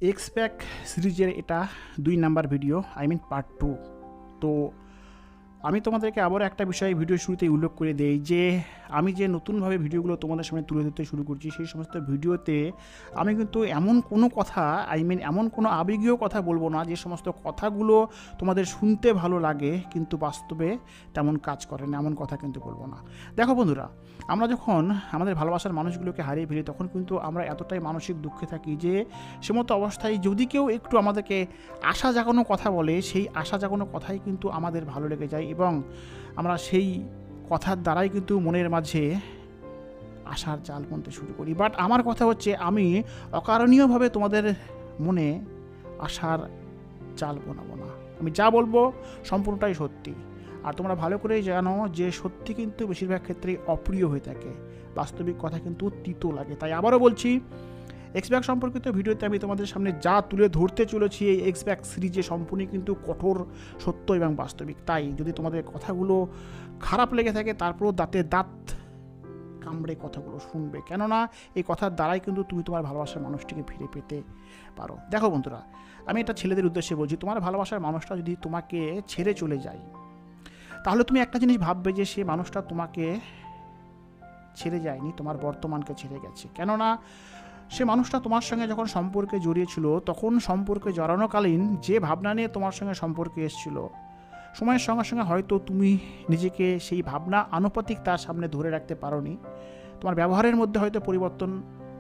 এক্সপ্যাক সিরিজের এটা 2 number video, part 2। তো আমি তোমাদেরকে আবারও একটা বিষয় ভিডিও শুরুতেই উল্লেখ করে দেই যে আমি যে নতুনভাবে ভিডিওগুলো তোমাদের সামনে তুলে ধরতে শুরু করছি, সেই সমস্ত ভিডিওতে আমি কিন্তু এমন কোনো কথা এমন কোনো আবেগীয় কথা বলবো না যে সমস্ত কথাগুলো তোমাদের শুনতে ভালো লাগে কিন্তু বাস্তবে তেমন কাজ করে না, এমন কথা কিন্তু বলবো না। দেখো বন্ধুরা, আমরা যখন আমাদের ভালোবাসার মানুষগুলোকে হারিয়ে ফেলি তখন কিন্তু আমরা এতটাই মানসিক দুঃখে থাকি যে সেমতো অবস্থায় যদি কেউ একটু আমাদেরকে আশা জাগানো কথা বলে, সেই আশা জাগানো কথাই কিন্তু আমাদের ভালো লেগে যায় এবং আমরা সেই কথার দ্বারাই কিন্তু মনের মাঝে আশার জাল বুনতে শুরু করি। বাট আমার কথা হচ্ছে, আমি অকারণীয়ভাবে তোমাদের মনে আশার জাল বোনাবো না। আমি যা বলবো সম্পূর্ণটাই সত্যি, আর তোমরা ভালো করেই জানো যে সত্যি কিন্তু বেশিরভাগ ক্ষেত্রেই অপ্রিয় হয়ে থাকে, বাস্তবিক কথা কিন্তু তিতো লাগে। তাই আবারও বলছি, এক্সব্যাক সম্পর্কিত ভিডিওতে আমি তোমাদের সামনে যা তুলে ধরতে চলেছি এই এক্সব্যাক সিরিজে সম্পূর্ণ কিন্তু কঠোর সত্য এবং বাস্তবিক। তাই যদি তোমাদের কথাগুলো খারাপ লেগে থাকে তারপরও দাঁতে দাঁত কামড়ে কথাগুলো শুনবে, কেননা এই কথার দ্বারাই কিন্তু তুমি তোমার ভালোবাসার মানুষটিকে ফিরে পেতে পারো। দেখো বন্ধুরা, আমি এটা ছেলেদের উদ্দেশ্যে বলছি, তোমার ভালোবাসার মানুষটা যদি তোমাকে ছেড়ে চলে যায় তাহলে তুমি একটা জিনিস ভাববে যে সে মানুষটা তোমাকে ছেড়ে যায়নি, তোমার বর্তমানকে ছেড়ে গেছে। কেননা সে মানুষটা তোমার সঙ্গে যখন সম্পর্কে জড়িয়েছিল তখন সম্পর্কে জড়ানোকালীন যে ভাবনা নিয়ে তোমার সঙ্গে সম্পর্কে এসেছিল, সময়ের সঙ্গে সঙ্গে হয়তো তুমি নিজেকে সেই ভাবনা আনুপাতিক তার সামনে ধরে রাখতে পারোনি, তোমার ব্যবহারের মধ্যে হয়তো পরিবর্তন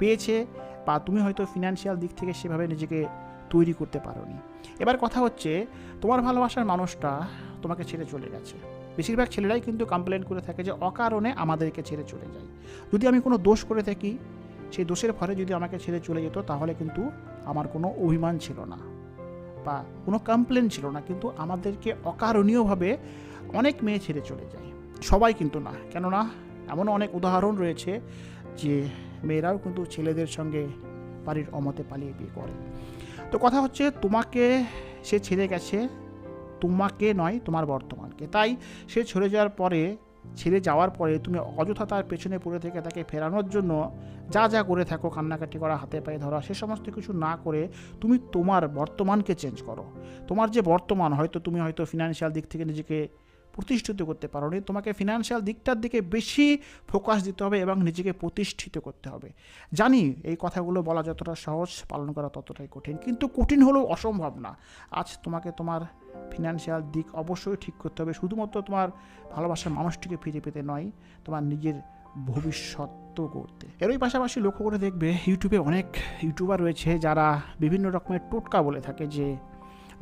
পেয়েছে, বা তুমি হয়তো ফিনান্সিয়াল দিক থেকে সেভাবে নিজেকে তৈরি করতে পারোনি। এবার কথা হচ্ছে, তোমার ভালোবাসার মানুষটা তোমাকে ছেড়ে চলে গেছে। বেশিরভাগ ছেলেরাই কিন্তু কমপ্লেন করে থাকে যে অকারণে আমাদেরকে ছেড়ে চলে যায়। যদি আমি কোনো দোষ করে থাকি, সেই দোষের ফলে যদি আমাকে ছেড়ে চলে যেত তাহলে কিন্তু আমার কোনো অভিমান ছিল না বা কোনো কমপ্লেন ছিল না, কিন্তু আমাদেরকে অকারণীয়ভাবে অনেক মেয়ে ছেড়ে চলে যায়। সবাই কিন্তু না, কেননা এমনও অনেক উদাহরণ রয়েছে যে মেয়েরাও কিন্তু ছেলেদের সঙ্গে বাড়ির অমতে পালিয়ে বিয়ে করে। তো কথা হচ্ছে, তোমাকে সে ছেড়ে গেছে, তোমাকে নয় তোমার বর্তমানকে। তাই সে ছেড়ে যাওয়ার পরে তুমি অযথা তার পেছনে পড়ে থেকে তাকে ফেরানোর জন্য যা করে থাকো, কান্নাকাটি করা, হাতে পায়ে ধরা, সে সমস্ত কিছু না করে তুমি তোমার বর্তমানকে চেঞ্জ করো। তোমার যে বর্তমান, তুমি হয়তো ফিনান্সিয়াল দিক থেকে নিজেকে প্রতিষ্ঠিত করতে পারোনি, তোমাকে ফিনান্সিয়াল দিকটার দিকে বেশি ফোকাস দিতে হবে এবং নিজেকে প্রতিষ্ঠিত করতে হবে। জানি এই কথাগুলো বলা যতটা সহজ, পালন করা ততটাই কঠিন, কিন্তু কঠিন হলেও অসম্ভব না। আজ তোমাকে তোমার ফিনান্সিয়াল দিক অবশ্যই ঠিক করতে হবে, শুধুমাত্র তোমার ভালোবাসার মানুষটিকে ফিরে পেতে নয়, তোমার নিজের ভবিষ্যৎ গড়তে। এরই পাশাপাশি লক্ষ্য করে দেখবে, ইউটিউবে অনেক ইউটিউবার রয়েছে যারা বিভিন্ন রকমের টোটকা বলে থাকে যে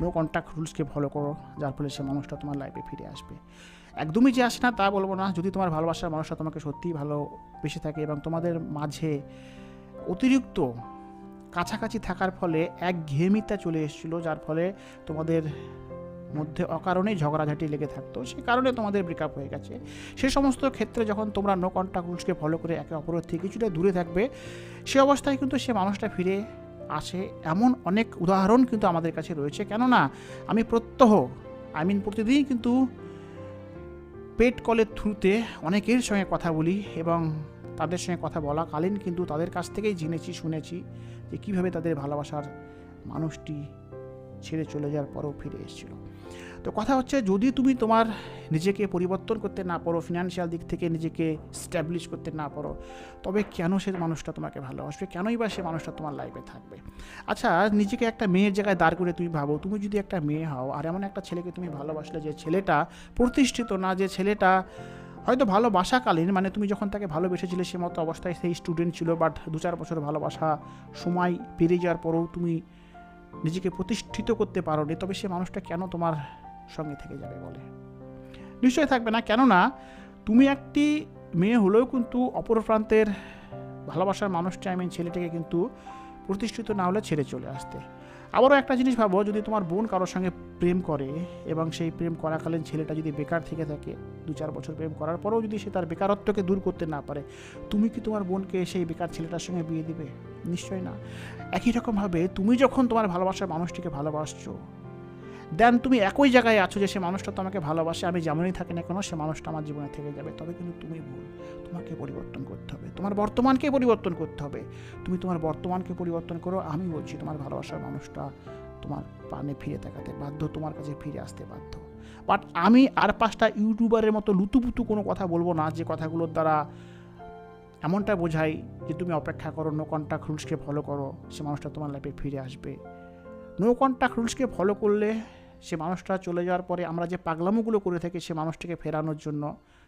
নো কন্ট্যাক্ট রুলসকে ফলো করো, যার ফলে সে মানুষটা তোমার লাইফে ফিরে আসবে। একদমই যে আসে না তা বলবো না। যদি তোমার ভালোবাসার মানুষটা তোমাকে সত্যিই ভালোবেসে থাকে এবং তোমাদের মাঝে অতিরিক্ত কাছাকাছি থাকার ফলে একঘেয়েমিতা চলে এসেছিলো, যার ফলে তোমাদের মধ্যে অকারণেই ঝগড়াঝাটি লেগে থাকতো, সেই কারণে তোমাদের ব্রেকআপ হয়ে গেছে, সে সমস্ত ক্ষেত্রে যখন তোমরা নো কন্ট্যাক্ট রুলসকে ফলো করে একে অপরের থেকে কিছুটা দূরে থাকবে, সে অবস্থায় কিন্তু সে মানুষটা ফিরে আসে। এমন অনেক উদাহরণ কিন্তু আমাদের কাছে রয়েছে। কেননা আমি প্রতিদিন কিন্তু পেড কলের থ্রুতে অনেকের সঙ্গে কথা বলি এবং তাদের সঙ্গে কথা বলাকালীন কিন্তু তাদের কাছ থেকেই শুনেছি যে কীভাবে তাদের ভালোবাসার মানুষটি ছেড়ে চলে যাওয়ার পরেও ফিরে এসেছিল। তো কথা হচ্ছে, যদি তুমি তোমার নিজেকে পরিবর্তন করতে না পারো, ফিনান্সিয়াল দিক থেকে নিজেকে স্ট্যাবলিশ করতে না পারো, তবে কেন সে মানুষটা তোমাকে ভালোবাসবে, কেনই বা সে মানুষটা তোমার লাইফে থাকবে? আচ্ছা, নিজেকে একটা মেয়ের জায়গায় দাঁড় করে তুমি ভাবো, তুমি যদি একটা মেয়ে হও আর এমন একটা ছেলেকে তুমি ভালোবাসলে যে ছেলেটা প্রতিষ্ঠিত না, যে ছেলেটা হয়তো ভালোবাসাকালীন, তুমি যখন তাকে ভালোবেসেছিলে সে মতো অবস্থায় সেই স্টুডেন্ট ছিল, বাট 2-4 বছর ভালোবাসা সময় পেরিয়ে যাওয়ার পরেও তুমি নিজেকে প্রতিষ্ঠিত করতে পারোনি, তবে সে মানুষটা কেন তোমার সঙ্গে থেকে যাবে বলে? নিশ্চয়ই থাকবে না। কেননা তুমি একটি মেয়ে হলেও কিন্তু অপর প্রান্তের ভালোবাসার মানুষটা ছেলেটিকে কিন্তু প্রতিষ্ঠিত না হলে ছেড়ে চলে আসতে। আবারও একটা জিনিস ভাবো, যদি তোমার বোন কারোর সঙ্গে প্রেম করে এবং সেই প্রেম করাকালীন ছেলেটা যদি বেকার থেকে থাকে, 2-4 বছর প্রেম করার পরেও যদি সে তার বেকারত্বকে দূর করতে না পারে, তুমি কি তোমার বোনকে সেই বেকার ছেলেটার সঙ্গে বিয়ে দিবে? নিশ্চয়ই না। একই রকমভাবে তুমি যখন তোমার ভালোবাসার মানুষটিকে ভালোবাসছো, দেন তুমি একই জায়গায় আছো যে সে মানুষটা তো আমাকে ভালোবাসে, আমি যেমনই থাকি না কেন সে মানুষটা আমার জীবনে থেকে যাবে, তবে কিন্তু তুমি ভুল। তোমাকে পরিবর্তন করতে হবে, তোমার বর্তমানকে পরিবর্তন করতে হবে। তুমি তোমার বর্তমানকে পরিবর্তন করো, আমি বলছি তোমার ভালোবাসার মানুষটা তোমার পানে ফিরে তাকাতে বাধ্য, তোমার কাছে ফিরে আসতে বাধ্য। বাট আমি আর 5টা ইউটিউবারের মতো লুতুপুতু কোনো কথা বলবো না, যে কথাগুলোর দ্বারা এমনটা বোঝাই যে তুমি অপেক্ষা করো, নো কন্ট্যাক্ট রুলসকে ফলো করো, সে মানুষটা তোমার লাইফে ফিরে আসবে। নো কন্ট্যাক্ট রুলসকে ফলো করলে সে মানুষটা চলে যাওয়ার পরে আমরা যে পাগলামোগুলো করে থাকি সে মানুষটাকে ফেরানোর জন্য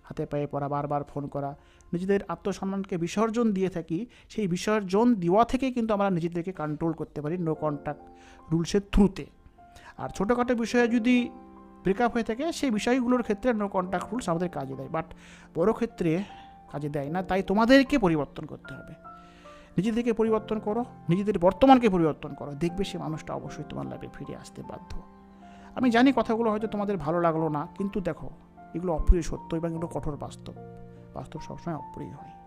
হাতে পায়ে পড়া, বারবার ফোন করা, নিজেদের আত্মসম্মানকে বিসর্জন দিয়ে থাকি, সেই বিসর্জন দেওয়া থেকে কিন্তু আমরা নিজেদেরকে কন্ট্রোল করতে পারি নো কন্ট্যাক্ট রুলসের থ্রুতে। আর ছোটোখাটো বিষয়ে যদি ব্রেকআপ হয়ে থাকে সেই বিষয়গুলোর ক্ষেত্রে নো কন্ট্যাক্ট রুলস আমাদের কাজে দেয়, বাট বড় ক্ষেত্রে কাজে দেয় না। তাই তোমাদেরকে পরিবর্তন করতে হবে, নিজেদেরকে পরিবর্তন করো, নিজেদের বর্তমানকে পরিবর্তন করো, দেখবে সে মানুষটা অবশ্যই তোমার লাইফে ফিরে আসতে বাধ্য। আমি জানি কথাগুলো হয়তো তোমাদের ভালো লাগলো না, কিন্তু দেখো এগুলো অপ্রিয় সত্য এবং এগুলো কঠোর বাস্তব। বাস্তব সবসময় অপ্রিয় হয়।